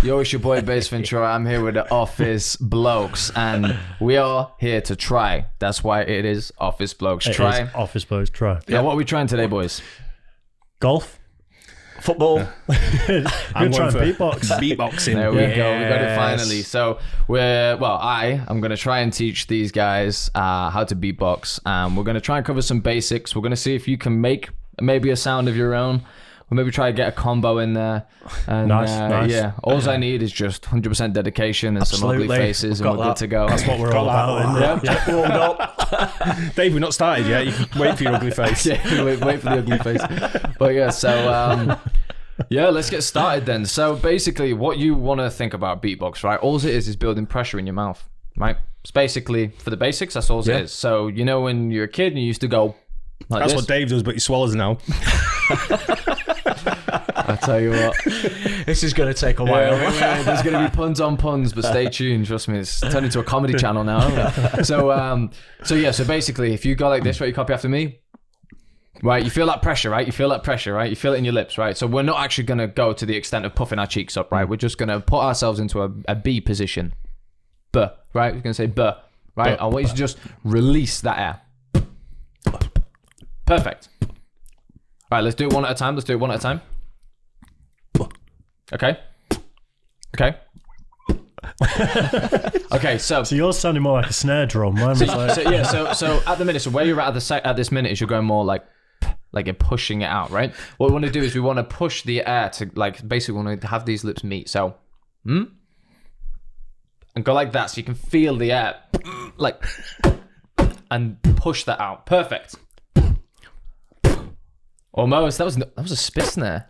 Yo, it's your boy Ventura. I'm here with the Office Blokes, and we are here to try. That's why it is Office Blokes Try. It is Office Blokes Try. Yeah, what are we trying today, boys? Golf. Football. I'm trying Beatboxing. There we go. We got it finally. So I'm going to try and teach these guys how to beatbox. We're going to try and cover some basics. We're going to see if you can make maybe a sound of your own. Or maybe try to get a combo in there. And, nice. Yeah, all I need is just 100% dedication and some ugly faces, and we're good to go. That's what we're all about, isn't it? Yeah, warmed up. Dave, we've not started yet. You can wait for your ugly face. Yeah, wait for the ugly face. But yeah, so let's get started then. So basically, what you want to think about beatbox, right? All it is building pressure in your mouth, right? It's basically, for the basics, that's all it is. So, you know, when you're a kid and you used to go like That's this. what Dave does, but he swallows now. I tell you what, This is going to take a while. there's going to be puns on puns, but stay tuned. Trust me, it's turned into a comedy channel now. So basically, if you go like this, right, you copy after me. Right, you feel that pressure, right? You feel it in your lips, right? So we're not actually going to go to the extent of puffing our cheeks up, right? We're just going to put ourselves into a B position. B, right? We're going to say B, right? I want you to just release that air. Perfect. All right, let's do it one at a time. Okay. Okay, so yours sounded more like a snare drum. Mine was like... So at the minute, so where you're at this minute is you're going more like you're pushing it out, right? What we want to do is we want to push the air to basically want to have these lips meet. So, and go like that, so you can feel the air, and push that out. Perfect. Almost. That was a spit snare.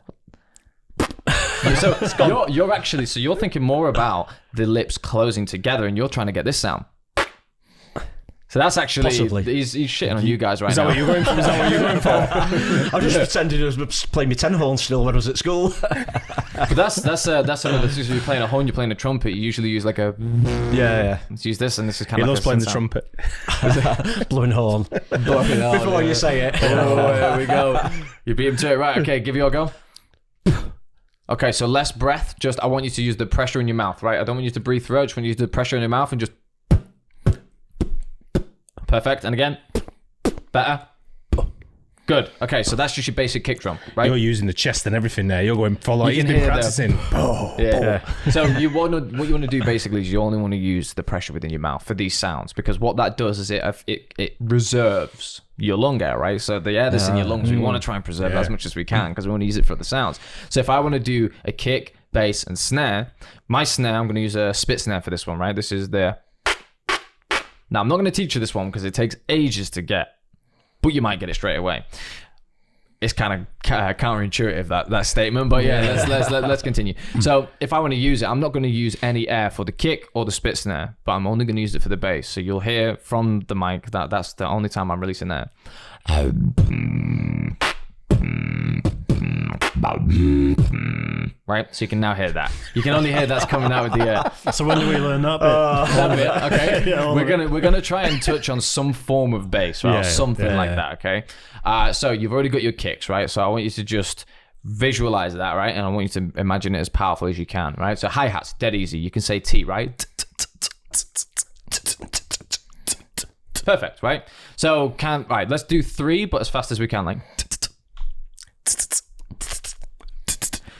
So you're thinking more about the lips closing together, and you're trying to get this sound. So that's actually he's shitting on you guys right now. Is that what you're going for? I'm just pretending I was playing my 10 horn still when I was at school. But that's another thing. So you're playing a horn, you're playing a trumpet. You usually use like a Let's use this, and this is kind of. He like loves playing the trumpet. Blowing horn. Before you say it. Oh, there we go. You beat him to it, right? Okay, give you a go. Okay, so less breath. I want you to use the pressure in your mouth, right? I don't want you to breathe through. I just want you to use the pressure in your mouth and just. Perfect. And again. Better. Good. Okay, so that's just your basic kick drum, right? You're using the chest and everything there. You're going for like, he's been practicing. Yeah. So what you want to do basically is you only want to use the pressure within your mouth for these sounds, because what that does is it reserves your lung air, right? So the air that's in your lungs, we want to try and preserve as much as we can, because we want to use it for the sounds. So if I want to do a kick, bass, and snare, my snare, I'm going to use a spit snare for this one, right? This is the... Now, I'm not going to teach you this one because it takes ages to get, but you might get it straight away. It's kind of counterintuitive, that statement, but let's continue. So if I want to use it, I'm not going to use any air for the kick or the spit snare, but I'm only going to use it for the bass. So you'll hear from the mic that's the only time I'm releasing air. Right, so you can now hear that. You can only hear that's coming out with the air. So when do we learn that bit? That bit, okay. We're gonna try and touch on some form of bass, right? Or something like that, okay? So you've already got your kicks, right? So I want you to just visualize that, right? And I want you to imagine it as powerful as you can, right? So hi-hats, dead easy. You can say T, right? Perfect, right? So let's do 3, but as fast as we can, like.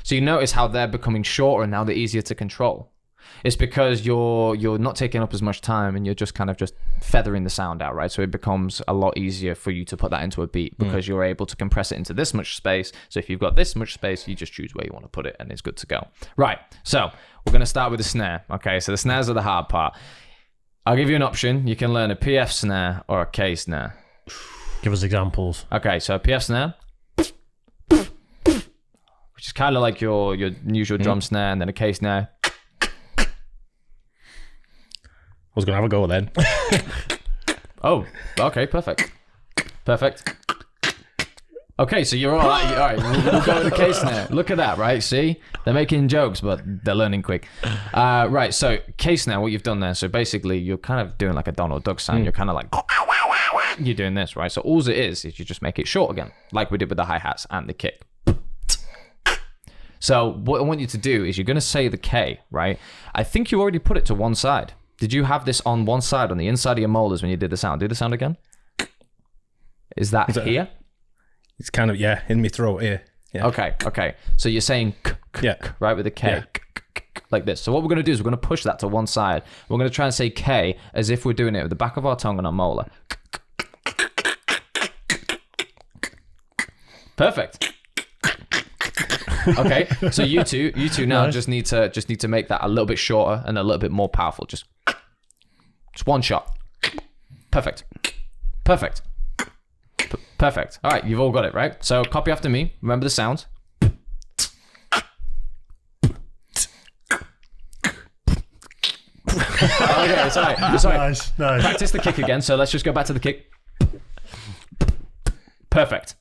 So you notice how they're becoming shorter and now they're easier to control. It's because you're not taking up as much time and you're just kind of just feathering the sound out, right? So it becomes a lot easier for you to put that into a beat because you're able to compress it into this much space. So if you've got this much space, you just choose where you want to put it and it's good to go. Right, so we're going to start with the snare. Okay, so the snares are the hard part. I'll give you an option. You can learn a PF snare or a K snare. Give us examples. Okay, so a PF snare, which is kind of like your usual drum snare, and then a K snare. I was going to have a go then. Oh, okay, perfect. Okay, so you're all right. We'll go with the K snare. Look at that, right? See? They're making jokes, but they're learning quick. Right, so K snare, what you've done there, so basically you're kind of doing like a Donald Duck sound. You're kind of like... You're doing this, right? So all it is you just make it short again, like we did with the hi-hats and the kick. So what I want you to do is you're going to say the K, right? I think you already put it to one side. Did you have this on one side, on the inside of your molars when you did the sound? Do the sound again. Is that here? It's kind of, in my throat here. Yeah. Okay. So you're saying right, with the K. Yeah. Like this. So what we're going to do is we're going to push that to one side. We're going to try and say K as if we're doing it with the back of our tongue and our molar. Perfect. Okay, so you two now just need to make that a little bit shorter and a little bit more powerful. Just one shot. Perfect. Perfect. All right, you've all got it, right? So copy after me. Remember the sounds. Okay, it's all right. It's all right. Nice. Practice the kick again. So let's just go back to the kick. Perfect.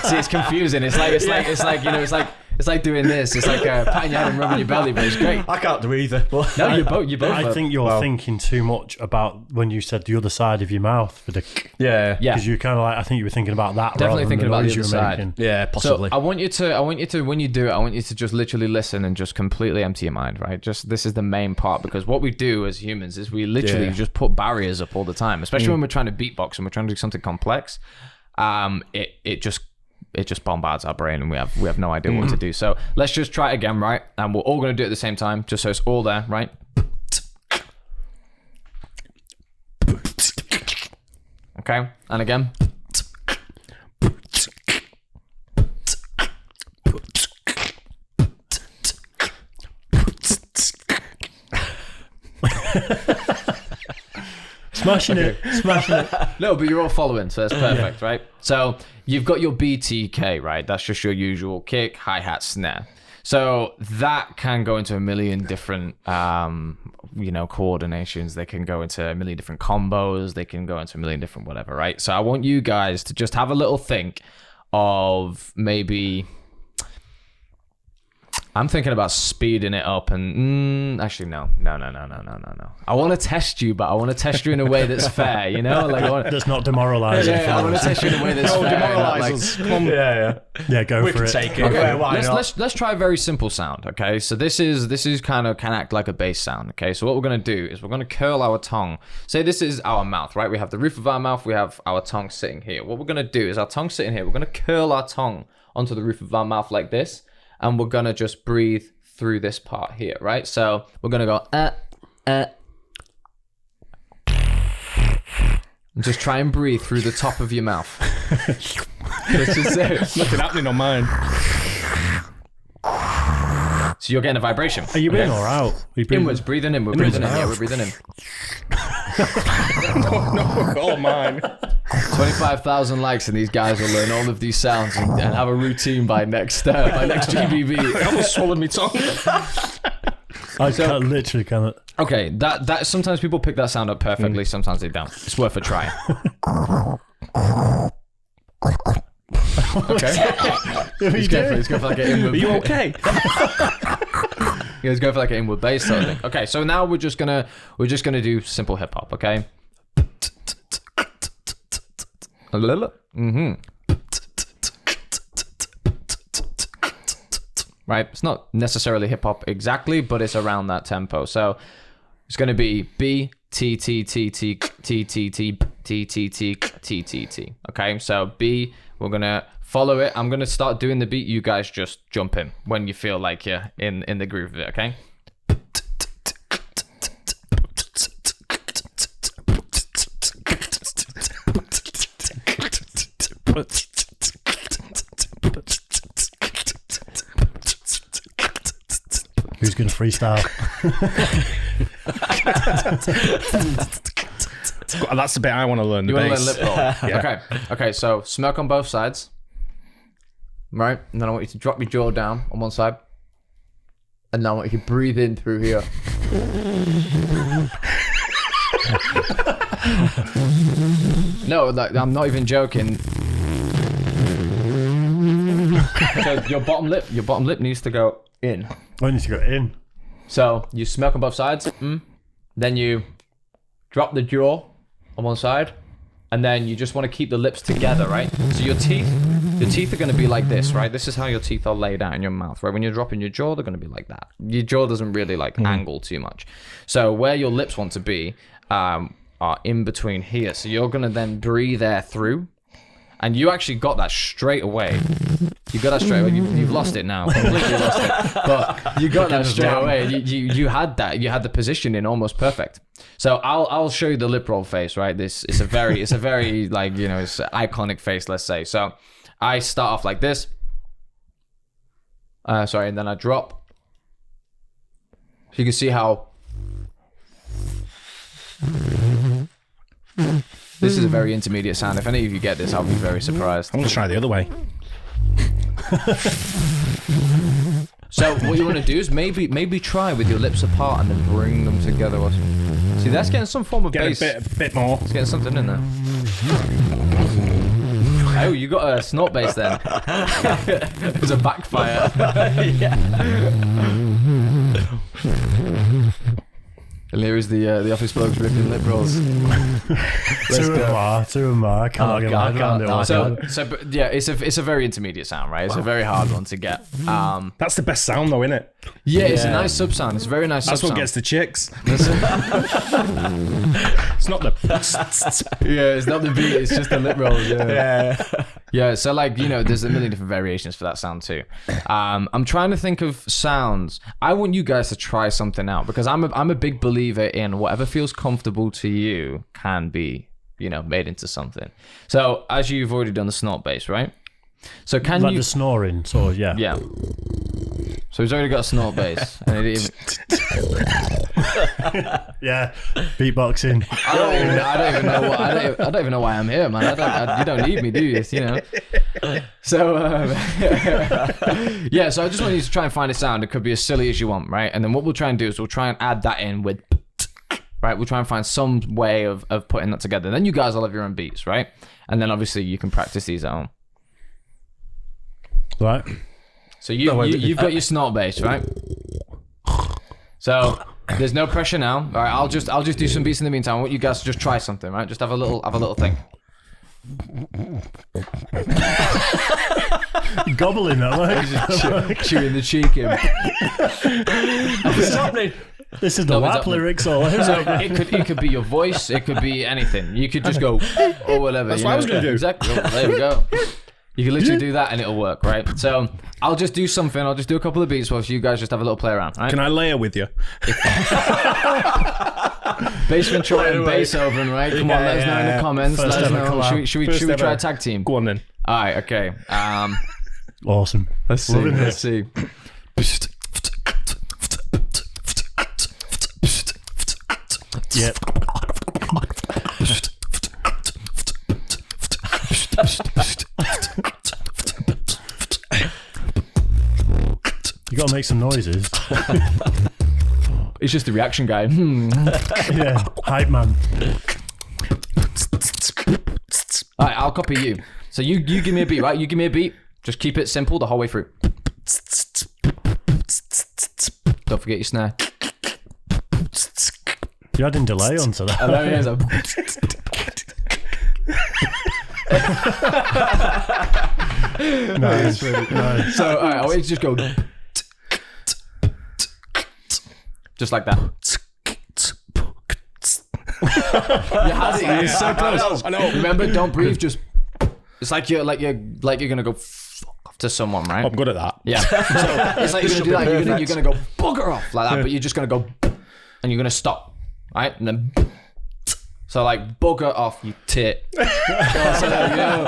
See, it's confusing. It's like doing this. It's like patting your head and rubbing your belly, but it's great. I can't do either. No, you both. I think you're thinking too much about when you said the other side of your mouth for the. Yeah. Because you kind of like, I think you were thinking about that. Definitely rather than thinking about noise the you other were side. making. Yeah, possibly. So I want you to when you do it, I want you to just literally listen and just completely empty your mind, right? Just this is the main part, because what we do as humans is we literally just put barriers up all the time, especially when we're trying to beatbox and we're trying to do something complex. It just bombards our brain and we have no idea what to do. So let's just try it again, right? And we're all going to do it at the same time, just so it's all there, right? Okay, and again. Smashing it. No, but you're all following, so that's perfect, right? So you've got your BTK, right? That's just your usual kick, hi-hat, snare. So that can go into a million different, coordinations. They can go into a million different combos. They can go into a million different whatever, right? So I want you guys to just have a little think of maybe... I'm thinking about speeding it up and actually no. I want to test you, but I want to test you in a way that's fair, like that's not demoralizing. Yeah, I want to test you in a way that's fair. Demoralize us. Yeah, go we for can it. take it. Okay, Yeah, why not? let's try a very simple sound. Okay, so this is kind of can act like a bass sound. Okay, so what we're gonna do is we're gonna curl our tongue. Say this is our mouth, right? We have the roof of our mouth. We have our tongue sitting here. What we're gonna do is our tongue sitting here. We're gonna curl our tongue onto the roof of our mouth like this. And we're gonna just breathe through this part here, right? So we're gonna go and just try and breathe through the top of your mouth. This is it. Nothing happening on mine. So you're getting a vibration. Are you in or out? Inwards, breathing in. We're breathing in. Yeah, we're breathing in. Oh, mine. 25,000 likes and these guys will learn all of these sounds and have a routine by next GBB. I almost swallowed my tongue. I literally cannot. Okay, that sometimes people pick that sound up perfectly, sometimes they don't. It's worth a try. Okay. He's going for like an inward. Are you okay? He's going for like an inward bass sort of thing. Okay, so now we're just gonna do simple hip hop. Okay. Right, it's not necessarily hip hop exactly, but it's around that tempo. So it's going to be B T T T T T T T T T T T T T. Okay, so B. We're gonna follow it. I'm gonna start doing the beat. You guys just jump in when you feel like you're in the groove of it. Okay. Who's gonna freestyle? That's the bit I want to learn. The You want to bass. let lip roll? Yeah. Okay. So smirk on both sides, right? And then I want you to drop your jaw down on one side, and then I want you to breathe in through here. No, like, I'm not even joking. So your bottom lip needs to go in. I need to go in. So you smirk on both sides, then you drop the jaw on one side, and then you just want to keep the lips together, right? So your teeth Your teeth are going to be like this, right? This is how your teeth are laid out in your mouth, right? When you're dropping your jaw, they're going to be like that. Your jaw doesn't really like angle too much. So where your lips want to be are in between here. So you're going to then breathe air through. And you actually got that straight away. You got that straight away. You've lost it now. Completely lost it. But you got that straight away. You had that. You had the positioning almost perfect. So I'll show you the lip roll face, right? It's a very like, you know, it's an iconic face, let's say. So I start off like this. And then I drop. So you can see how this is a very intermediate sound. If any of you get this, I'll be very surprised. I'm going to try the other way. So what you want to do is maybe try with your lips apart and then bring them together. See, that's getting some form of bass. Get a bit more. It's getting something in there. Oh, you got a snort bass then. It was a backfire. And here is the Office Blokes ripping lip rolls. Two of them are. I can't get my head around it. But yeah, it's a very intermediate sound, right? It's a very hard one to get. That's the best sound though, isn't it? Yeah, it's a nice sub sound. It's a very nice That's sub what sound. gets the chicks. It's not the... Yeah, it's not the beat, it's just the lip rolls. Yeah. Yeah, so like, you know, there's a million different variations for that sound too. I'm trying to think of sounds. I want you guys to try something out because I'm a big believer in whatever feels comfortable to you can be, you know, made into something. So as you've already done the snort bass, right? So can like you... the snoring, so yeah. Yeah. So he's already got a snort bass. And it even... Yeah, beatboxing. I don't even know why I'm here, man. You don't need me, do you? You know. So yeah. So I just want you to try and find a sound. It could be as silly as you want, right? And then what we'll try and do is we'll try and add that in with, right? We'll try and find some way of putting that together. Then you guys will have your own beats, right? And then obviously you can practice these at home. Right. So you've got your snort bass, right? So there's no pressure now. All right, I'll just do some beats in the meantime. I want you guys to just try something, right? Just have a little think. Gobbling that way. Chewing the cheek in. What's happening? This is the WAP lyrics all over. So it could be your voice. It could be anything. You could just go or whatever. That's what I was going to do. Exactly. Well, there we go. You can literally do that and it'll work, right? So I'll just do something. I'll just do a couple of beats whilst you guys just have a little play around, right? Can I layer with you? Bass Ventura and bass oven, right? Come on, let us know in the comments. First Let us ever know. collab. Should we try a tag team? Go on then. All right, okay. Awesome. Let's see. Let's see. Yep. You gotta make some noises. It's just the reaction guy. Yeah, hype man. All right, I'll copy you. So you give me a beat, right? You give me a beat. Just keep it simple the whole way through. Don't forget your snare. You're adding delay onto that. And there he is. Nice. Nice. So, all right, I want you to just go. Just like that. You had it. You're so close. I know. Remember, don't breathe. Just. It's like you're gonna go off to someone, right? I'm good at that. Yeah. So it's like you're gonna do that. You're gonna go bugger off like that, but you're just gonna go, and you're gonna stop, right? And then. So like bugger off, you tit. So there you go.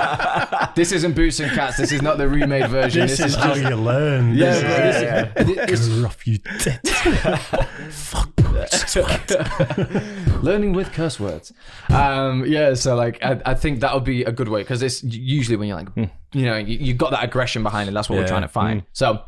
This isn't Boots and Cats. This is not the remade version. This is how you learn. Yeah, Bugger off, you tit. Learning with curse words. Yeah, so like I think that would be a good way because it's usually when you're like, you know, you got that aggression behind it. That's what we're trying to find. So.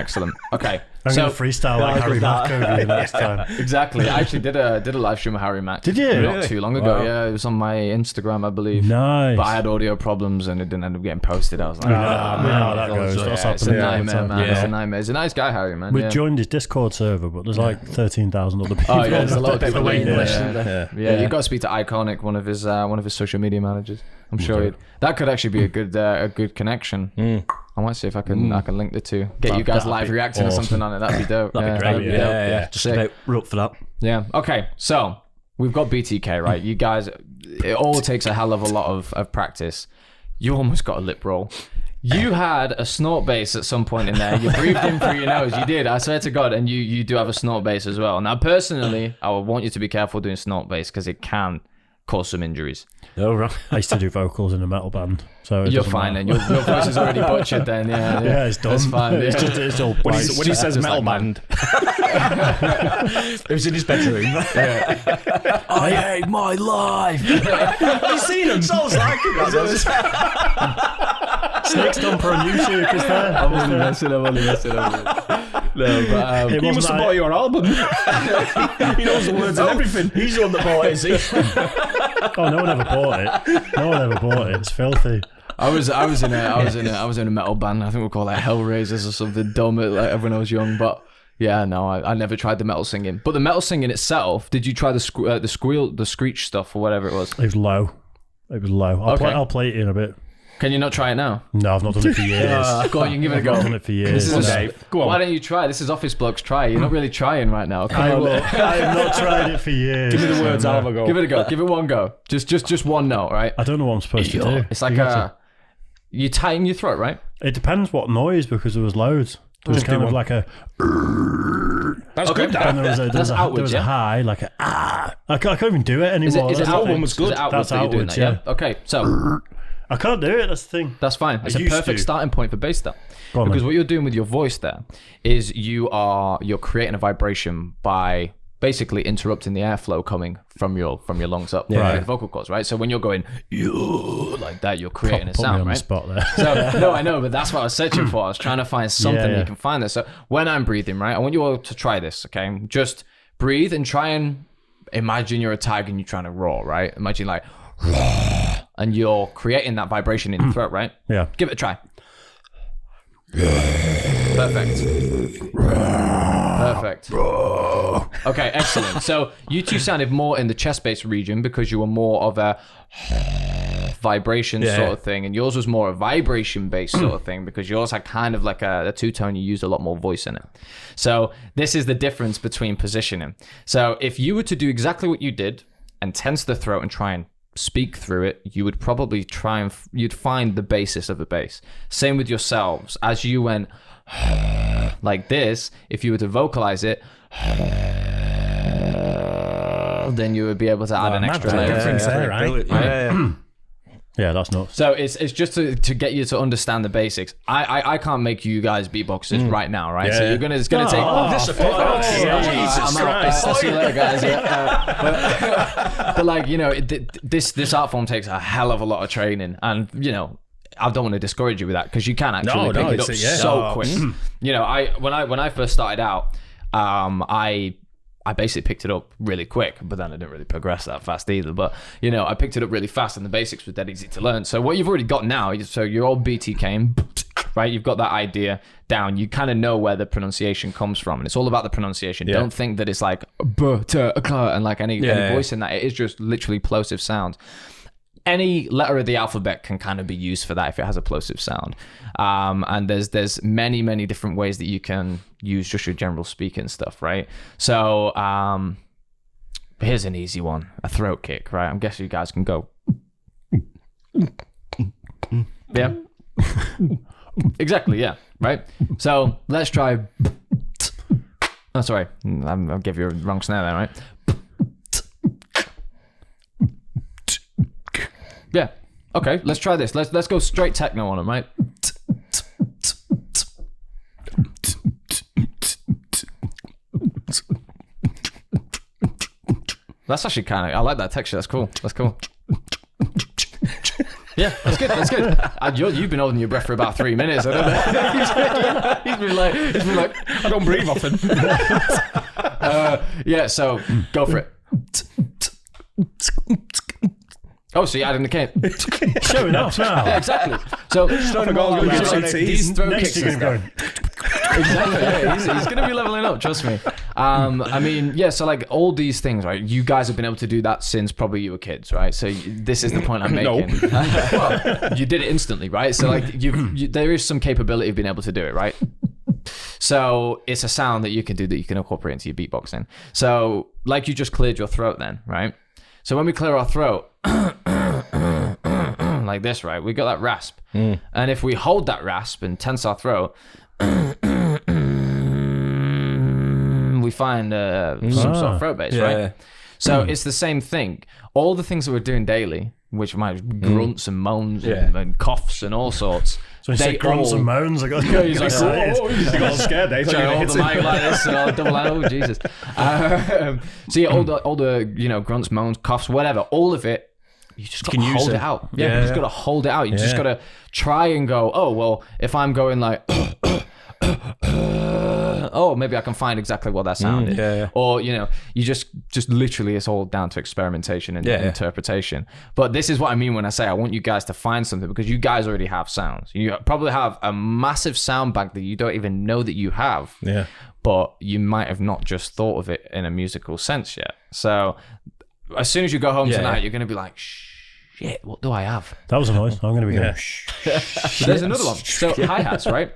Excellent. Okay. I'm So going to freestyle like Harry Mack over you next time. exactly. I actually did a live stream of Harry Mack. Did you? Not too long ago. Wow. Yeah, it was on my Instagram, I believe. Nice. But I had audio problems and it didn't end up getting posted. I was like, We know how that goes. yeah, That's it's a happened all the nightmare, time. man. It's a nightmare. He's a nice guy, Harry, man. We yeah. joined his Discord server, but there's like 13,000 other people. Oh yeah, there's a lot of people waiting. Yeah. Yeah, you've got to speak to Iconic, one of his social media managers. I'm sure that could actually be a good connection. I might see if I can link the two. Get you guys That'd live be reacting or awesome. something on it. That'd be dope. That'd be great, that'd be dope. Yeah. Just Sick. about, we're up for that. Yeah. Okay. So we've got BTK, right? You guys, it all takes a hell of a lot of practice. You almost got a lip roll. You had a snort bass at some point in there. You breathed in through your nose. You did. I swear to God. And you do have a snort bass as well. Now, personally, I would want you to be careful doing snort bass because it can cause some injuries. Oh, right. I used to do vocals in a metal band, so it You're doesn't fine matter. then. Your voice is already butchered then. Yeah. Yeah, it's done. That's fine. It's yeah. just it's all When like, he says just metal like band, It was in his bedroom. I hate my life. have you seen him? Sounds like it. Snake's done for a new circus there. I'm only messing up. No, but It He wasn't must have I- bought your album. He knows the words and everything. He's the one that bought it, is he? Oh, no one ever bought it. No one ever bought it. It's filthy. I was in a metal band. I think we call it Hellraisers or something dumb like when I was young. But yeah, no, I never tried the metal singing. But the metal singing itself, did you try the screech stuff or whatever it was? It was low. It was low. I'll play it in a bit. Can you not try it now? No, I've not done it for years. Go on, you can give it a I've not done go. it for years. This is a- Dave, go on. Why don't you try? This is Office Blokes Try. You're not really trying right now. Come I on. will. I have not tried it for years. Give me the words, so, I'll have a go. Give it a go. Give it one go. Just one note, right? I don't know what I'm supposed to do. It's like you tighten your throat, right? It depends what noise, because there was loads. There was kind of like a, That's Okay. good. and That. there was a outwards, yeah? high, like a I can't even do it anymore. Is it That's the outwards? thing. was good. Is it outwards That's that you're doing outwards, that, yeah. Okay, so I can't do it. That's the thing. that's fine. It's a used perfect to. starting point for bass though. Go on, Because then. what you're doing with your voice there is you're creating a vibration by basically interrupting the airflow coming from your lungs up Right. the vocal cords, right? So when you're going like that, you're creating a Put me sound, on the right? spot there. So no, I know, but that's what I was searching for. I was trying to find something Yeah. that you can find there. So when I'm breathing, right, I want you all to try this, okay? Just breathe and try and imagine you're a tiger and you're trying to roar, right? Imagine like, and you're creating that vibration in your throat, right? Yeah. Give it a try. Perfect. Perfect. Okay, excellent. So you two sounded more in the chest-based region because you were more of a vibration sort of thing, and yours was more a vibration-based sort of thing because yours had kind of like a two-tone. You used a lot more voice in it. So this is the difference between positioning. So if you were to do exactly what you did and tense the throat and try and speak through it, you would probably try and you'd find the basis of the bass. Same with yourselves. As you went like this, if you were to vocalize it, then you would be able to add an extra layer. difference there, right? Yeah. Yeah, that's nuts. So it's just to get you to understand the basics. I can't make you guys beatboxers right now, right? So Yeah. it's gonna take. Jesus I'm out. Christ. See you later, guys. Yeah. But like, you know, this art form takes a hell of a lot of training, and you know, I don't want to discourage you with that because you can actually No, pick it it's up yeah. so quick. You know, when I first started out, I basically picked it up really quick, but then I didn't really progress that fast either. But, you know, I picked it up really fast and the basics were dead easy to learn. So what you've already got now, so you're all BTKing, right? You've got that idea down. You kind of know where the pronunciation comes from. And it's all about the pronunciation. Yeah. Don't think that it's like, and like any voice in that. It is just literally plosive sounds. Any letter of the alphabet can kind of be used for that if it has a plosive sound. And there's many different ways that you can use just your general speaking stuff, right? So here's an easy one, a throat kick, right? I'm guessing you guys can go. Yeah. Exactly, yeah, right? So let's try. Oh, sorry, I'll give you a wrong snare there, right? Yeah. Okay, let's try this. Let's go straight techno on them, right? That's actually kind of, I like that texture. That's cool. That's cool. Yeah, that's good. That's good. You've been holding your breath for about 3 minutes. I don't know. he's been like, I don't breathe often. yeah. So go for it. Oh, so you're adding the cane. Showing off now. Yeah, exactly. So these throw Next kicks. you're and going to stuff. go. Exactly. Yeah, he's going to be leveling up. Trust me. I mean, yeah. So like all these things, right? You guys have been able to do that since probably you were kids, right? So this is the point I'm making. Well, you did it instantly, right? So like there is some capability of being able to do it, right? So it's a sound that you can do that you can incorporate into your beatboxing. So like you just cleared your throat then, right? So when we clear our throat like this, right, we got that rasp. And if we hold that rasp and tense our throat, we find some sort of throat bass, right? So it's the same thing. All the things that we're doing daily, which might grunts and moans and coughs and all sorts. So he said grunts and moans. I got he's like, You got scared, eh? trying to hold the mic like this and I'll double out. Oh, Jesus. So yeah, all the grunts, moans, coughs, whatever, all of it, you just got to hold it out. Yeah, you just got to hold it out. You just got to try and go, oh, well, if I'm going like, oh, maybe I can find exactly what that sound is. Or, you just literally, it's all down to experimentation and interpretation. But this is what I mean when I say I want you guys to find something, because you guys already have sounds. You probably have a massive sound bank that you don't even know that you have. Yeah. But you might have not just thought of it in a musical sense yet. So as soon as you go home tonight, you're going to be like, shit, what do I have? That was a noise. I'm going to be going, So there's another one. So hi-hats, right?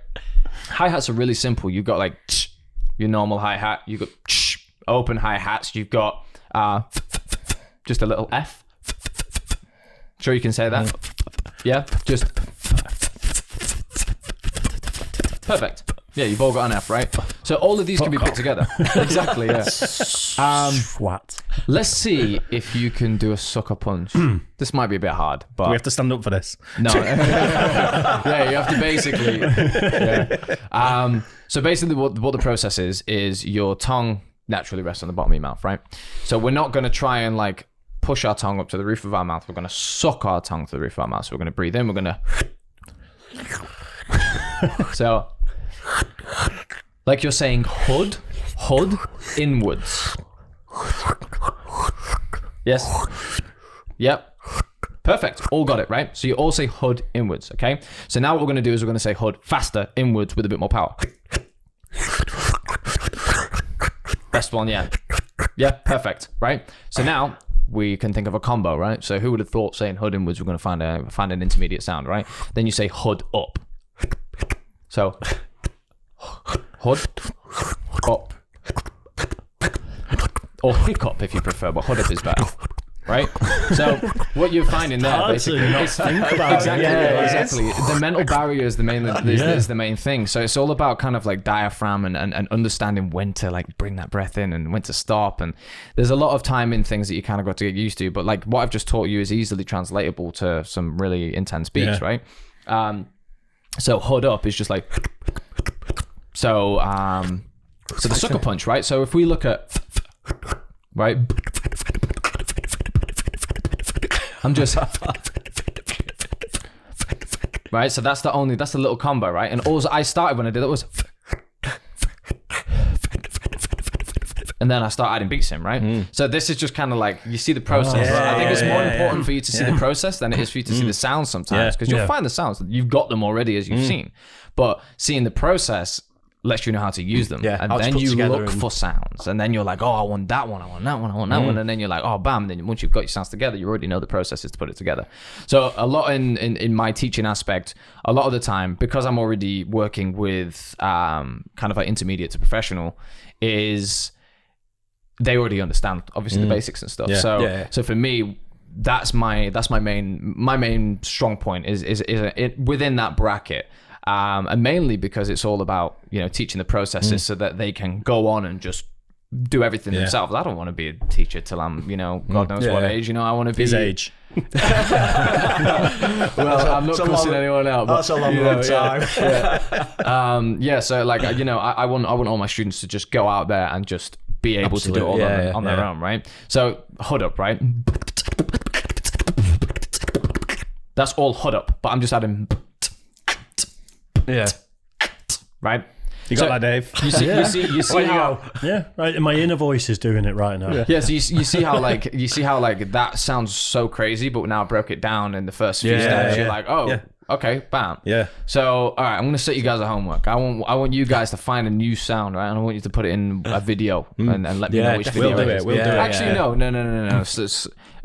Hi-hats are really simple. You've got like your normal hi-hat. You've got open hi-hats. You've got just a little F. Sure you can say that? Yeah? Just... Perfect. Yeah, you've all got an F, right? So all of these can be put together. Exactly, yeah. What? Let's see if you can do a sucker punch. This might be a bit hard, but... We have to stand up for this. No. Yeah, you have to basically... Yeah. So basically what the process is your tongue naturally rests on the bottom of your mouth, right? So we're not going to try and like push our tongue up to the roof of our mouth. We're going to suck our tongue to the roof of our mouth. So we're going to breathe in. We're going to... So... Like you're saying hood inwards. Yes. Yep. Perfect. All got it, right? So you all say hood inwards, okay? So now what we're going to do is we're going to say hood faster inwards with a bit more power. Best one, yeah. Yeah, perfect, right? So now we can think of a combo, right? So who would have thought saying hood inwards we're going to find an intermediate sound, right? Then you say hood up. So hood up, or hiccup if you prefer, but hood up is better, right? So what you're finding there basically is exactly the mental barrier is the main thing. So it's all about kind of like diaphragm and understanding when to like bring that breath in and when to stop. And there's a lot of timing things that you kind of got to get used to. But like what I've just taught you is easily translatable to some really intense beats, right? So hood up is just like. So so the sucker punch, right? So if we look at, right, I'm just, right? So that's the little combo, right? And all I started when I did it was, and then I start adding beats in, right? So this is just kind of like, you see the process. I think it's more important for you to see the process than it is for you to see the sounds sometimes, because you'll find the sounds, you've got them already as you've seen, but seeing the process lets you know how to use them. And then you look for sounds. And then you're like, oh, I want that one, I want that one, I want that one. And then you're like, oh, bam. And then once you've got your sounds together, you already know the process is to put it together. So a lot in my teaching aspect, a lot of the time, because I'm already working with kind of like intermediate to professional, is they already understand, obviously, the basics and stuff. So for me, that's my main strong point is within that bracket. And mainly because it's all about, teaching the processes so that they can go on and just do everything themselves. I don't want to be a teacher till I'm, God knows what age, I want to be... His age. Well, I'm not cussing anyone out. But, that's a long time. So like, I want all my students to just go out there and just be able to do it all on their own, right? So hood up, right? That's all hud up, but I'm just adding Yeah. right. You got that, Dave? You see how Yeah, right. My inner voice is doing it right now. yeah. So you see how like that sounds so crazy, but now I broke it down in the first few steps. You're like, oh, okay, bam. Yeah. So all right, I'm gonna set you guys a homework. I want you guys to find a new sound, right? And I want you to put it in a video and let me know which video We'll do it is. it. We'll do it. Actually, no. So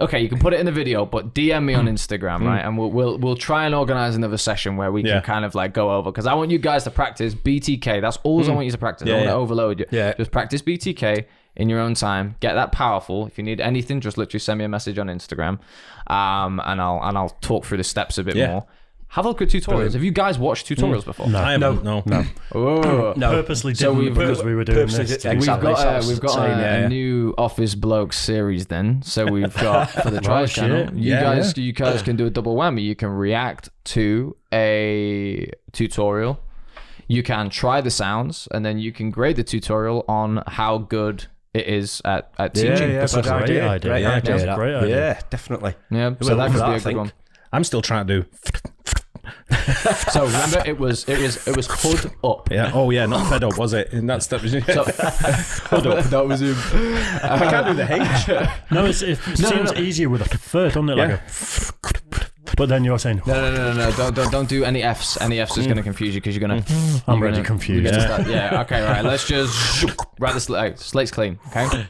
okay, you can put it in the video, but DM me on Instagram, right? And we'll try and organize another session where we can kind of like go over, because I want you guys to practice BTK. That's all I want you to practice. I don't want to overload you. Yeah. Just practice BTK in your own time. Get that powerful. If you need anything, just literally send me a message on Instagram, and I'll talk through the steps a bit more. Have a look at tutorials. Have you guys watched tutorials before? I haven't. No. Oh. No. Purposely didn't because we were doing this. We've got a new Office Blokes series then. So we've got for the Try channel. You guys can do a double whammy. You can react to a tutorial. You can try the sounds, and then you can grade the tutorial on how good it is at teaching. That's a great idea. Great idea. That's a great idea. Yeah, definitely. Yeah, so that could be a good one. I'm still trying to do. So remember, it was hood up. Yeah. Oh yeah, not fed up, was it? And that was So, hood up. That was him. I can't do the H. No, it seems easier with a third, doesn't it? Like a, but then you're saying, No. Don't do any Fs. Any Fs is going to confuse you because you're going to. I'm already confused. Yeah. Okay. Right. Let's just write the slate's clean. Okay.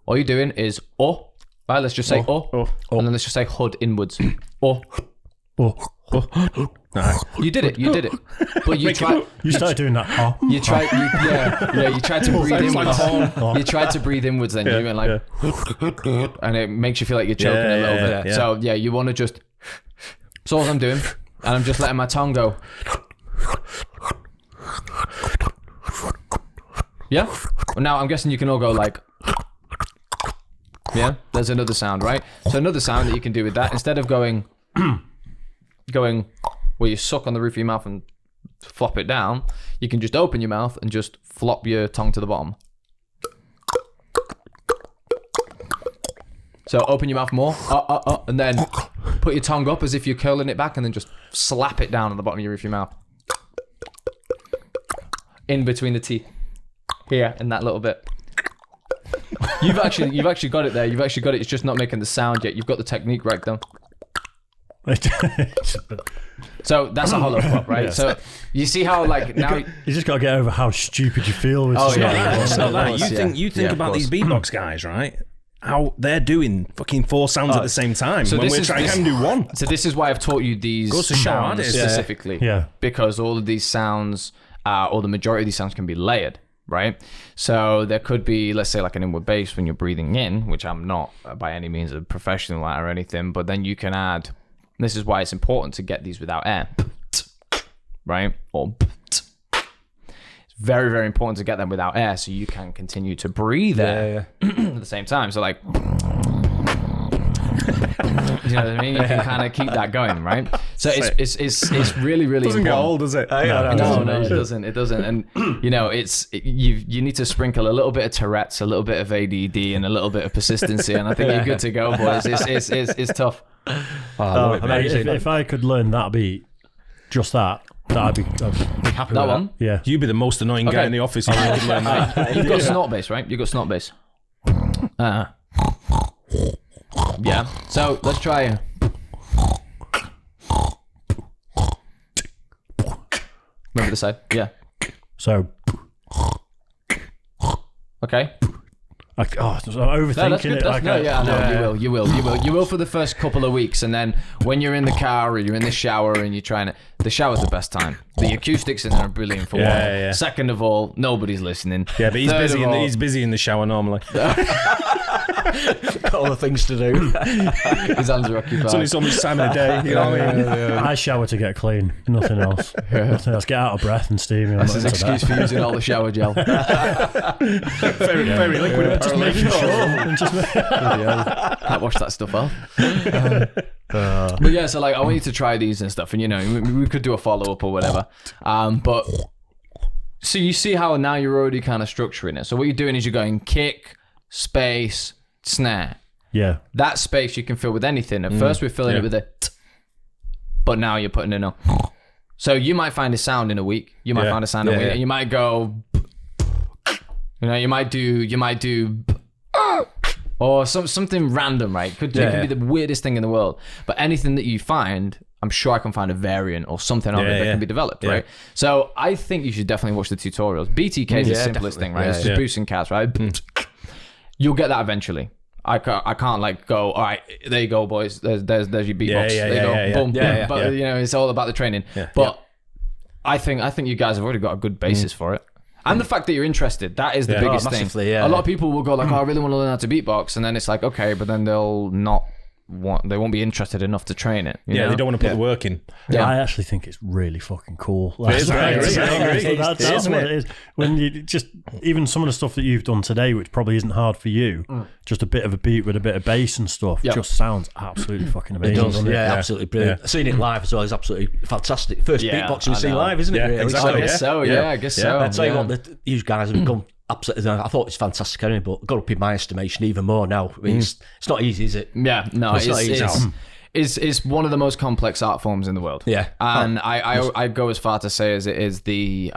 All you're doing is Right. Let's just say and then let's just say hood inwards. You did it. But you tried. You started doing that. You tried. You tried to breathe inwards. You tried to breathe inwards. Then you went like, and it makes you feel like you're choking a little bit. Yeah. So you want to just. That's all I'm doing, and I'm just letting my tongue go. Yeah. Well, now I'm guessing you can all go like. Yeah. There's another sound, right? So another sound that you can do with that, instead of going where you suck on the roof of your mouth and flop it down, you can just open your mouth and just flop your tongue to the bottom. So open your mouth more, and then put your tongue up as if you're curling it back, and then just slap it down on the bottom of your roof of your mouth. In between the teeth. Here, in that little bit. You've actually got it there. You've actually got it. It's just not making the sound yet. You've got the technique right though. So that's a hollow pop, right? Yeah. So you see how like now you just got to get over how stupid you feel with it's not that. You think about these beatbox guys, right? How they're doing fucking 4 sounds at the same time so when we're trying to do one. So this is why I've taught you these sounds specifically. Yeah. Because all of these sounds, or the majority of these sounds can be layered. Right? So there could be, let's say, like an inward bass when you're breathing in, which I'm not by any means a professional at or anything, but then you can add, this is why it's important to get these without air, right? Or it's very, very important to get them without air so you can continue to breathe air at the same time. So like, you know what I mean? You can kind of keep that going, right? So it's really, really doesn't important. get old, does it? No, it doesn't. It doesn't. And you know, you need to sprinkle a little bit of Tourette's, a little bit of ADD, and a little bit of persistency, and I think you're good to go, boys. It's tough. If I could learn that beat, just that, I'd be happy with that one. Yeah, you'd be the most annoying guy in the office if you could learn that. You've got snort bass, right? You've got snort bass. Yeah. So let's try. Remember the side. Yeah. So. Okay. I'm overthinking it. You will for the first couple of weeks, and then when you're in the car or you're in the shower and you're trying to, the shower's the best time. The acoustics in there are brilliant for one. Yeah. Second of all, nobody's listening. Yeah, but he's busy in the shower normally. Got all the things to do. His hands are occupied. It's only so much time in a day. You know what I mean? I shower to get clean. Nothing else. Nothing else. Get out of breath and steamy. That's his excuse for using all the shower gel. Very liquid. Just making sure. Can't wash that stuff off. But yeah, so like I want you to try these and stuff, and you know we could do a follow up or whatever. But so you see how now you're already kind of structuring it. So what you're doing is you're going kick, space, snare. Yeah. That space you can fill with anything. At first we're filling it with a t, but now you're putting in a. So you might find a sound in a week. You might find a sound in a week, and you might go. You might do. Or something random, right? It could be the weirdest thing in the world. But anything that you find, I'm sure I can find a variant or something of it that can be developed, right? So I think you should definitely watch the tutorials. BTK is the simplest thing, right? It's just boosting cats, right? You'll get that eventually. I can't like go, all right, there you go, boys. There's your beatbox. There you go, boom. But it's all about the training. But I think you guys have already got a good basis for it. And the fact that you're interested, that is the biggest thing. A lot of people will go like, oh, I really want to learn how to beatbox. And then it's like, okay, but then they won't be interested enough to train it. You know? They don't want to put the work in. Yeah, I actually think it's really fucking cool. That's what it is. When you just, even some of the stuff that you've done today, which probably isn't hard for you, just a bit of a beat with a bit of bass and stuff, just sounds absolutely fucking amazing. It does, absolutely brilliant. Seeing it live as well is absolutely fantastic. First beatboxing we've seen live, isn't it? Yeah, exactly. I guess so. I guess so. I'll tell you what, you guys have gone absolutely. I thought it's fantastic anyway, but got up in my estimation even more now. I mean, it's not easy, is it? Yeah, no, it's not easy. It's one of the most complex art forms in the world. Yeah, and I go as far to say as it is the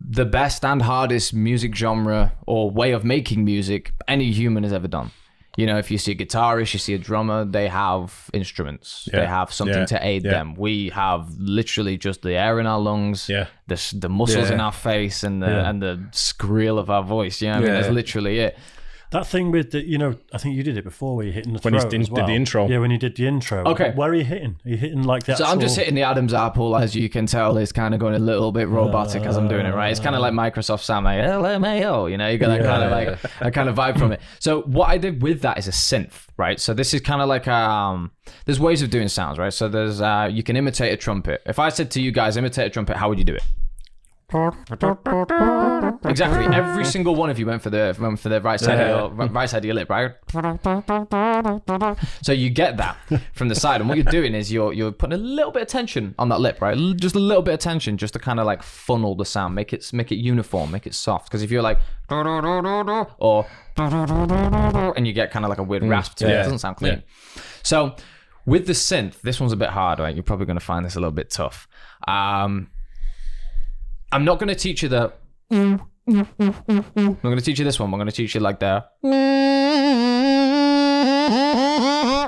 best and hardest music genre or way of making music any human has ever done. If you see a guitarist, you see a drummer, they have instruments. They have something to aid them. We have literally just the air in our lungs, the muscles in our face, and the squeal of our voice. I mean, that's literally it. That thing with the, I think you did it before where you're hitting the throat when he as well. did the intro. Yeah, when you did the intro. Okay. Where are you hitting? Are you hitting like that? So I'm just hitting the Adam's apple, as you can tell. It's kind of going a little bit robotic as I'm doing it, right? It's kind of like Microsoft Sound, like LMAO, you got that kind of like that kind of vibe from it. So what I did with that is a synth, right? So this is kind of like there's ways of doing sounds, right? So there's you can imitate a trumpet. If I said to you guys, imitate a trumpet, how would you do it? Exactly. Every single one of you went for the right side of your lip, right? So you get that from the side, and what you're doing is you're putting a little bit of tension on that lip, right? Just a little bit of tension, just to kind of like funnel the sound, make it uniform, make it soft. Because if you're like or and you get kind of like a weird rasp to it, it doesn't sound clean. So with the synth, this one's a bit hard, right? You're probably going to find this a little bit tough. I'm not going to teach you the. I'm not going to teach you this one. I'm going to teach you like the.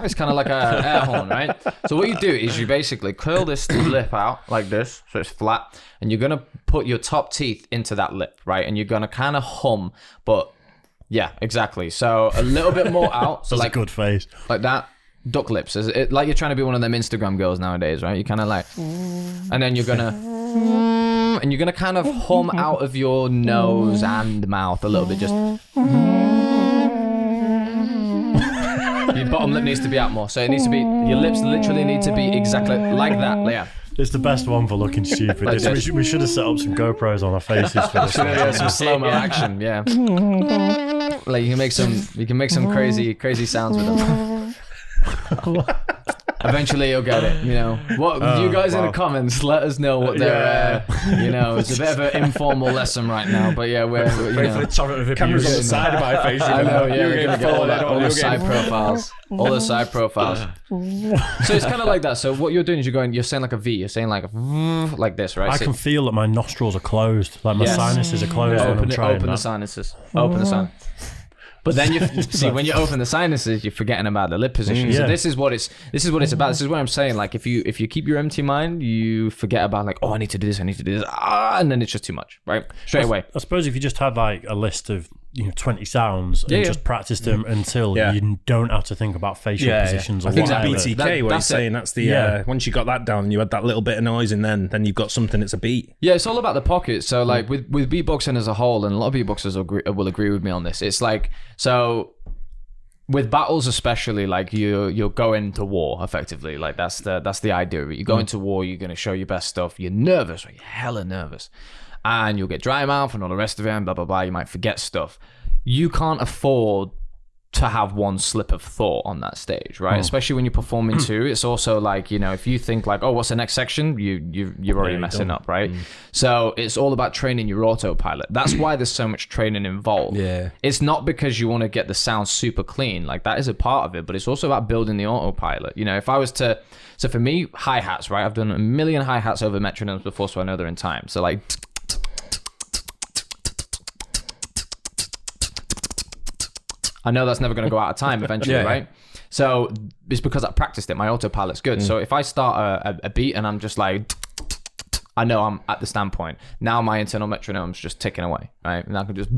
It's kind of like a air horn, right? So what you do is you basically curl this lip out like this, so it's flat, and you're going to put your top teeth into that lip, right? And you're going to kind of hum, but yeah, exactly. So a little bit more out. So that's like a good face, like that. Duck lips, like you're trying to be one of them Instagram girls nowadays, right? You kind of like, and then you're gonna kind of hum out of your nose and mouth a little bit, just. Your bottom lip needs to be out more, so it needs to be. Your lips literally need to be exactly like that. Yeah. It's the best one for looking stupid. We should have set up some GoPros on our faces for this. Some slow-mo action, yeah. Like you can make some crazy sounds with them. Eventually you'll get it, What you guys in the comments, let us know what they're, it's a bit of an informal lesson right now, but yeah, we're cameras on the side of my face. I know, yeah, we're gonna get all the side profiles. So it's kind of like that. So what you're doing is you're saying like a V, you're saying like this, right? I can feel that my nostrils are closed, like my sinuses are closed when I'm trying. Open the sinuses. But then you see when you open the sinuses, you're forgetting about the lip position. So this is what it's about. This is what I'm saying. Like if you keep your empty mind, you forget about like, oh, I need to do this, and then it's just too much, right? Straight away. I suppose if you just had like a list of 20 sounds and just practice them until you don't have to think about facial positions. Or I think whatever. that BTK, what you're saying, that's the once you got that down, you had that little bit of noise, and then you've got something that's a beat. Yeah, it's all about the pocket. So like with beatboxing as a whole, and a lot of beatboxers will agree with me on this. It's like so. With battles especially, like you're going to war effectively. Like that's the idea of it. You go into war, you're gonna show your best stuff. You're nervous, right? You're hella nervous. And you'll get dry mouth and all the rest of it and blah blah blah. You might forget stuff. You can't afford to have one slip of thought on that stage, right? Especially when you're performing too. It's also like, if you think like, oh, what's the next section? You're already messing up, right? So it's all about training your autopilot. That's why there's so much training involved. Yeah. It's not because you want to get the sound super clean. Like that is a part of it, but it's also about building the autopilot. If I was to, so for me, hi-hats, right? I've done a million hi-hats over metronomes before, so I know they're in time. So like, I know that's never going to go out of time eventually, right? So it's because I practiced it. My autopilot's good. So if I start a beat and I'm just like, I know I'm at the standpoint. Now my internal metronome's just ticking away, right? And I can just,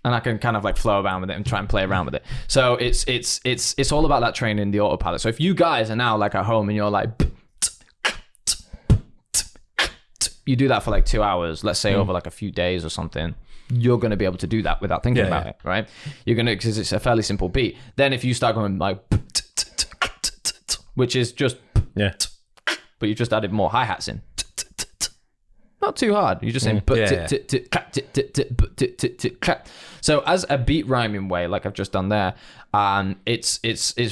and I can kind of like flow around with it and try and play around with it. So it's all about that training the autopilot. So if you guys are now like at home and you're like, you do that for like 2 hours, let's say over like a few days or something, you're going to be able to do that without thinking about it, right? You're going to, because it's a fairly simple beat. Then if you start going like, which is just, but you just added more hi-hats in. Not too hard. You're just saying, so as a beat rhyming way, like I've just done there, it's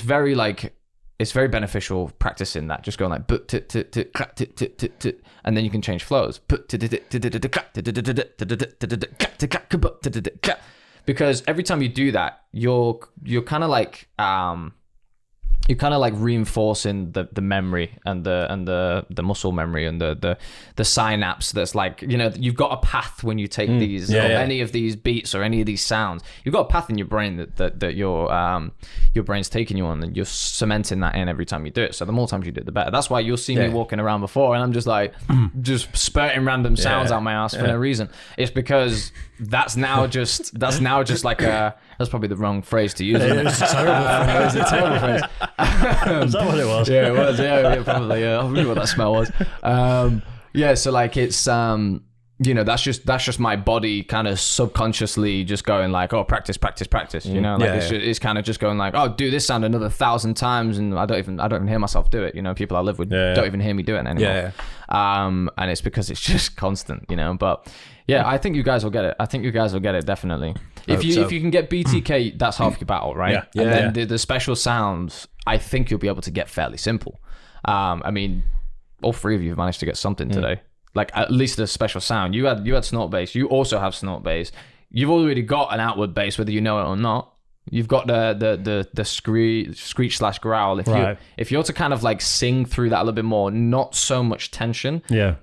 very like, it's very beneficial practicing that, just going like, and then you can change flows. Because every time you do that, you're kind of like, you're kind of like reinforcing the memory and the muscle memory and the synapse that's like, you've got a path when you take these any of these beats or any of these sounds. You've got a path in your brain that your brain's taking you on, and you're cementing that in every time you do it. So the more times you do it, the better. That's why you'll see me walking around before and I'm just like just spurting random sounds out my ass for no reason. It's because that's now just like a, that's probably the wrong phrase to use. It's a terrible phrase. Is that what it was? Yeah, it was. Yeah, probably. Yeah, I remember what that smell was. So like it's that's just my body kind of subconsciously just going like, oh, practice. It's kind of just going like, oh, do this sound another 1,000 times, and I don't even hear myself do it. People I live with don't even hear me do it anymore. And it's because it's just constant. But yeah, I think you guys will get it. Definitely. If you can get BTK, that's half your battle, right? And then the special sounds, I think you'll be able to get fairly simple. I mean, all three of you have managed to get something today. Like at least a special sound. You had snort bass. You also have snort bass. You've already got an outward bass, whether you know it or not. You've got the screech/growl. If you're to kind of like sing through that a little bit more, not so much tension.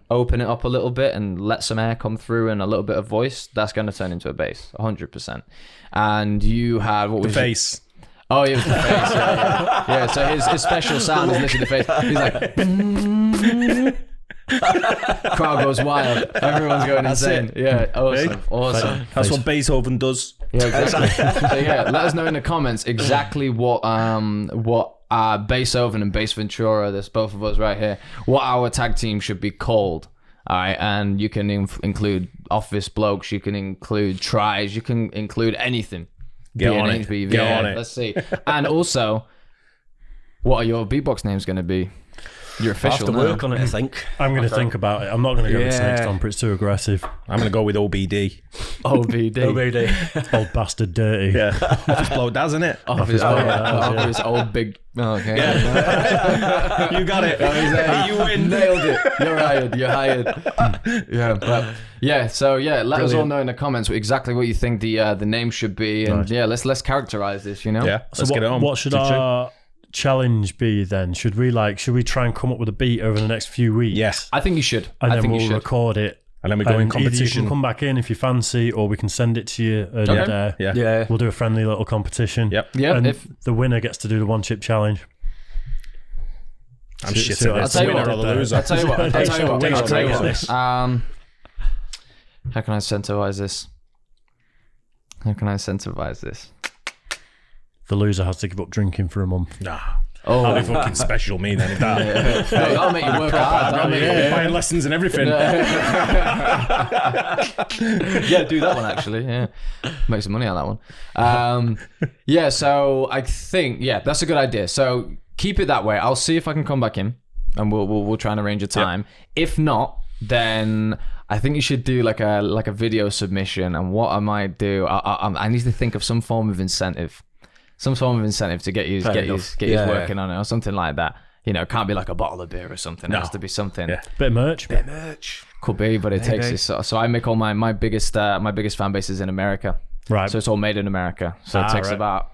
Open it up a little bit and let some air come through and a little bit of voice. That's going to turn into a bass, 100%. And you had what was the bass. Oh, it was the face. Yeah. So his special sound is literally the face. He's like. Crowd goes wild. Everyone's going insane. Yeah, awesome. That's what Beethoven does. Yeah, exactly. So let us know in the comments exactly what Beethoven and Bass Ventura, there's both of us right here, what our tag team should be called. All right, and you can include Office Blokes, you can include Tries, you can include anything. Get on it. Let's see. And also, what are your beatbox names going to be? You're official. I have to work on it, I think. I'm going to think about it. I'm not going to go with Snake Stomper. It's too aggressive. I'm going to go with OBD. OBD. Old bastard dirty. Yeah. Office Bloke does, isn't it? Office old big. Oh, okay. Yeah. You got it. You win. Nailed it. You're hired. Yeah, but yeah. So yeah, let us all know in the comments exactly what you think the name should be, and let's characterize this. Yeah. Let's get it on. What should our challenge be then? Should we try and come up with a beat over the next few weeks? Yes, I think you should. And then we'll record it, and then we go in competition. Either you can come back in if you fancy, or we can send it to you earlier there. Yeah. We'll do a friendly little competition. Yep. And if the winner gets to do the one chip challenge. I'm shit at this. I'll tell you what. How can I incentivize this? The loser has to give up drinking for a month. Nah. Oh, that'd be fucking special, me then. If that. I'll make you work hard. Buying lessons and everything. Yeah, do that one actually. Yeah, make some money on that one. So I think that's a good idea. So keep it that way. I'll see if I can come back in, and we'll try and arrange a time. If not, then I think you should do like a video submission. And what I might do, I need to think of some form of incentive. Some form of incentive to get you working on it or something like that. You know, it can't be like a bottle of beer or something. It has to be something. Yeah. Bit of merch. Could be, but it takes this. So I make all my biggest fan base is in America. Right. So it's all made in America. So it takes about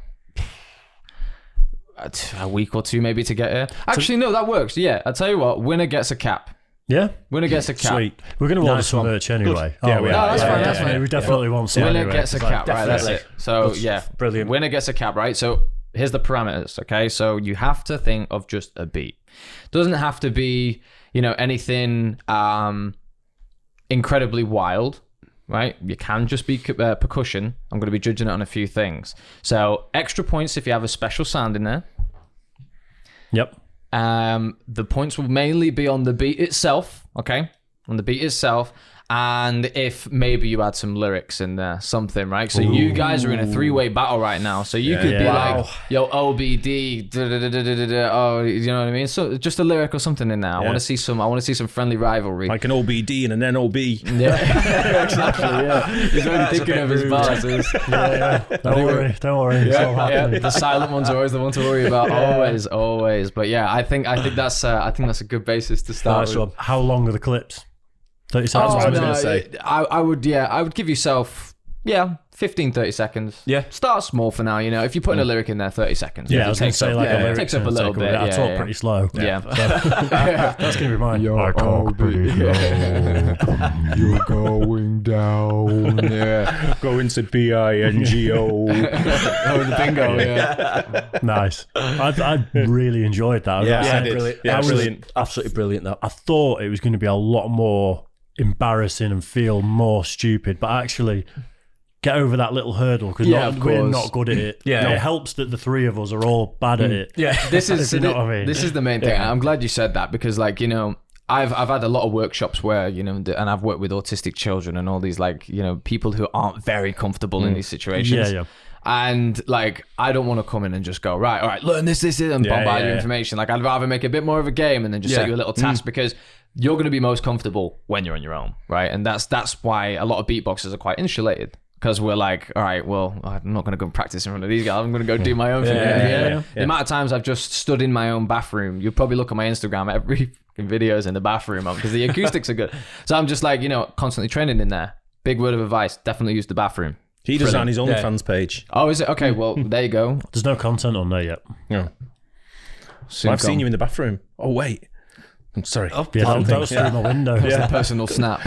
a week or two maybe to get here. Actually, no, that works. Yeah, I'll tell you what. Winner gets a cap. Yeah, winner gets a cap. Sweet. We're going to order some merch anyway. Yeah, we are. That's fine. We definitely want some. Winner anyway. gets a cap. Right, that's it. So brilliant. Winner gets a cap. Right. So here's the parameters. Okay. So you have to think of just a beat. Doesn't have to be anything incredibly wild. Right. You can just be percussion. I'm going to be judging it on a few things. So extra points if you have a special sound in there. Yep. The points will mainly be on the beat itself, okay? On the beat itself, and if maybe you add some lyrics in there, something, right? So you guys are in a three-way battle right now. So you could be like, yo, OBD, oh, you know what I mean? So just a lyric or something in there. I want to see some friendly rivalry, like an OBD and an NOB. Yeah, exactly. Yeah, he's already thinking of his bars. Don't worry. It's all happening. The silent ones are always the ones to worry about. Always. But yeah, I think that's a good basis to start with. How long are the clips? 30 seconds. I was going to say. I would give yourself 15, 30 seconds. Yeah. Start small for now, if you're putting a lyric in there, 30 seconds. Yeah, I was going to say, like, a lyric takes up a little bit. I talk pretty slow. Yeah. That's going to be mine. I talk pretty slow. You're going down. Yeah. Going to BINGO. Oh, the bingo, yeah. Nice. I really enjoyed that. I did. Yeah, brilliant. Absolutely brilliant, that. I thought it was going to be a lot more embarrassing and feel more stupid, but actually get over that little hurdle because we're not good at it. It helps that the three of us are all bad at it. Yeah, this is you know what I mean? This is the main thing. I'm glad you said that because, like, I've had a lot of workshops where and I've worked with autistic children and all these people who aren't very comfortable in these situations. Yeah. And like, I don't want to come in and just go, all right, learn this, and bombard your information. Like, I'd rather make a bit more of a game and then just set you a little task because you're going to be most comfortable when you're on your own, right? And that's why a lot of beatboxers are quite insulated because we're like, all right, well, I'm not going to go practice in front of these guys. I'm going to go do my own thing. The amount of times I've just stood in my own bathroom, you'll probably look at my Instagram, every videos in the bathroom because the acoustics are good. So I'm just like, constantly training in there. Big word of advice, definitely use the bathroom. He does that on his OnlyFans page. Oh, is it? Okay, well, there you go. There's no content on there yet. Yeah. I've seen you in the bathroom. Oh, wait. I'm sorry. Oh, that was through my window. That's a personal snap.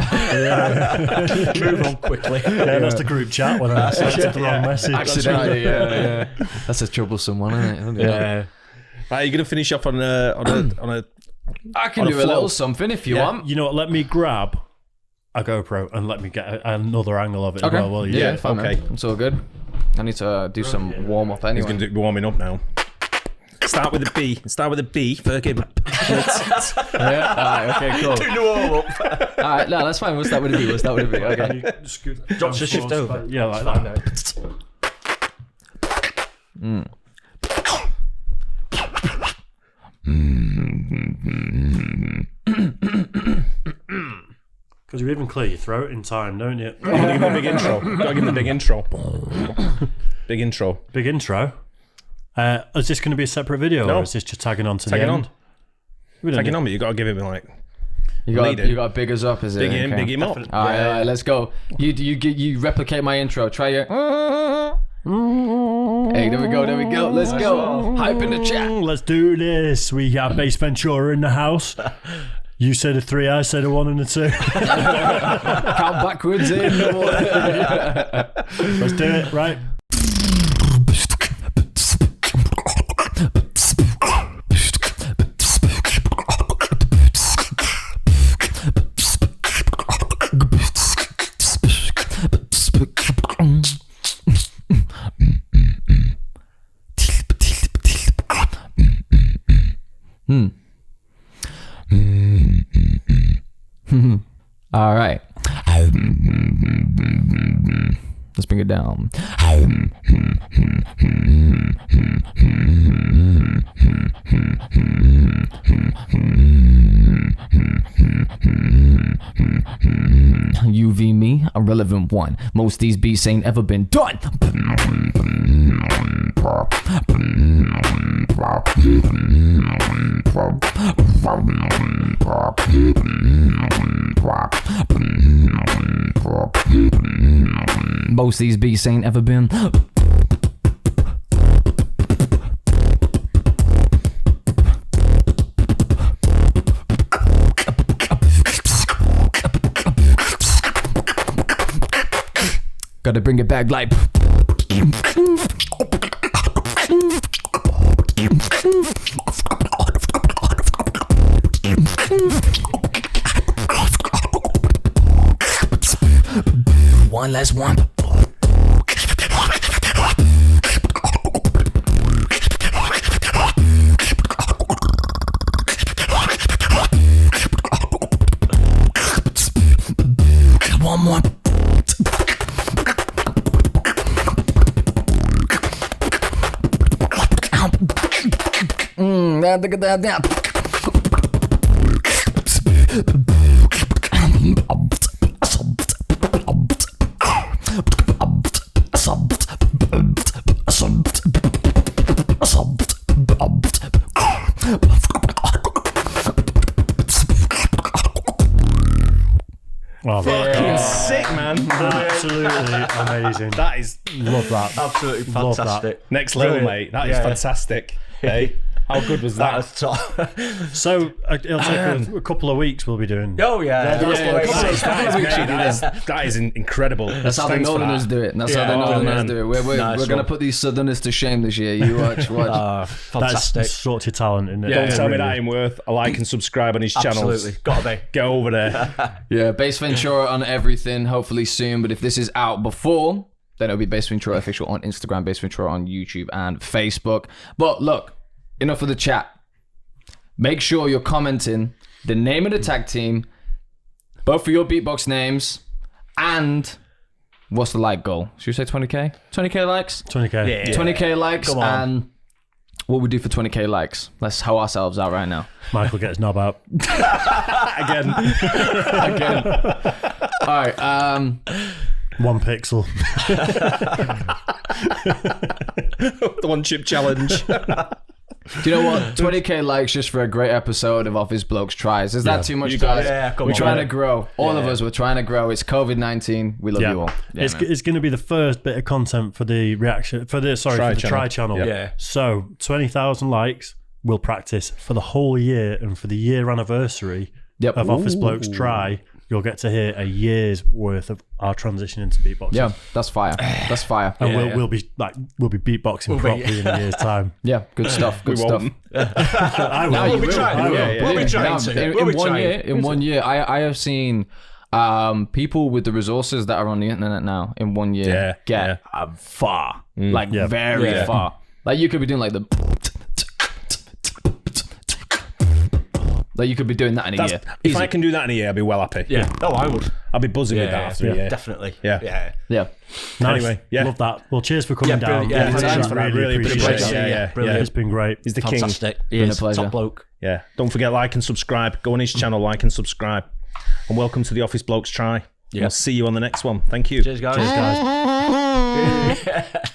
Move on quickly. That's the group chat when I selected the wrong message. Accidentally, That's a troublesome one, isn't it? Yeah. Right, you're going to finish off on a I can do a little something if you want. You know what? Let me grab a GoPro and let me get another angle of it as well. Will you? Yeah, fine, okay. Man. It's all good. I need to do some warm up anyway. He's going to be warming up now. Start with a B. Forgive me. Alright, okay, cool. Do the warm up. Alright, no, that's fine. We'll start with a B. Okay. Drop the shift over. Yeah, like that. Because you even clear your throat in time, don't you? Gotta give him a big intro. Big intro. Is this going to be a separate video, or is this just tagging on to the end? Tagging on, but you got to give him like. You got big us up, is it? Big him up. All right, let's go. You replicate my intro. Try your. Hey, there we go. Let's go. Hype in the chat. Let's do this. We got Bass Ventura in the house. You said a 3, I said a 1 and a 2. Count backwards in. Let's do it, right? All right. Let's bring it down. you v me, a relevant one. Most these beats ain't ever been done. Most these beats ain't ever been. Gotta bring it back like. One last one. One more. Oh, fucking sick, man. Absolutely amazing. That is, love that. Absolutely fantastic. Next level, mate. That is fantastic. Hey, how good was that? So it'll take a couple of weeks. We'll be doing. Oh yeah, That is incredible. That's how the Northerners do it. That's how the Northerners do it. We're gonna put these Southerners to shame this year. You watch. Fantastic. That's sort of talent, isn't it? Don't tell me that ain't worth a like and subscribe on his channels. Absolutely, gotta be. Go over there. Yeah, Bass Ventura on everything. Hopefully soon. But if this is out before, then it'll be Bass Ventura official on Instagram, Bass Ventura on YouTube and Facebook. But look. Enough of the chat. Make sure you're commenting the name of the tag team, both for your beatbox names, and what's the like goal? Should we say 20k? 20k likes? 20k. Yeah. 20k likes, and what we do for 20k likes. Let's hoe ourselves out right now. Michael gets knob out. Again. All right. 1 pixel. The 1 chip challenge. Do you know what? 20k likes just for a great episode of Office Blokes Tries. Is that too much, guys? We're trying to grow. All of us, we're trying to grow. It's COVID-19. We love you all. Yeah, it's going to be the first bit of content for the reaction, for the Try channel. Yeah. So 20,000 likes. We'll practice for the whole year, and for the year anniversary of Office Blokes Try, you'll get to hear a year's worth of our transition into beatboxing. Yeah, that's fire. That's fire. And we'll be beatboxing properly in a year's time. Yeah, good stuff. Good stuff. We'll be trying to. In 1 year, I have seen people with the resources that are on the internet now in 1 year get far, very far. Like you could be doing like the. Like you could be doing that in a year. If I can do that in a year, I'd be well happy. Yeah. Oh, I would. I'll be buzzing with that after a year. Definitely. Yeah. Yeah. Nice. Anyway, love that. Well, cheers for coming down. Thanks for that. Really appreciate it. Yeah. Brilliant. It's been great. He's the Fantastic. king. He is. Been a pleasure. Top bloke. Yeah. Don't forget, like and subscribe. Go on his channel, like and subscribe. And welcome to the Office Blokes Try. Yeah. We'll see you on the next one. Thank you. Cheers, guys. Cheers, guys.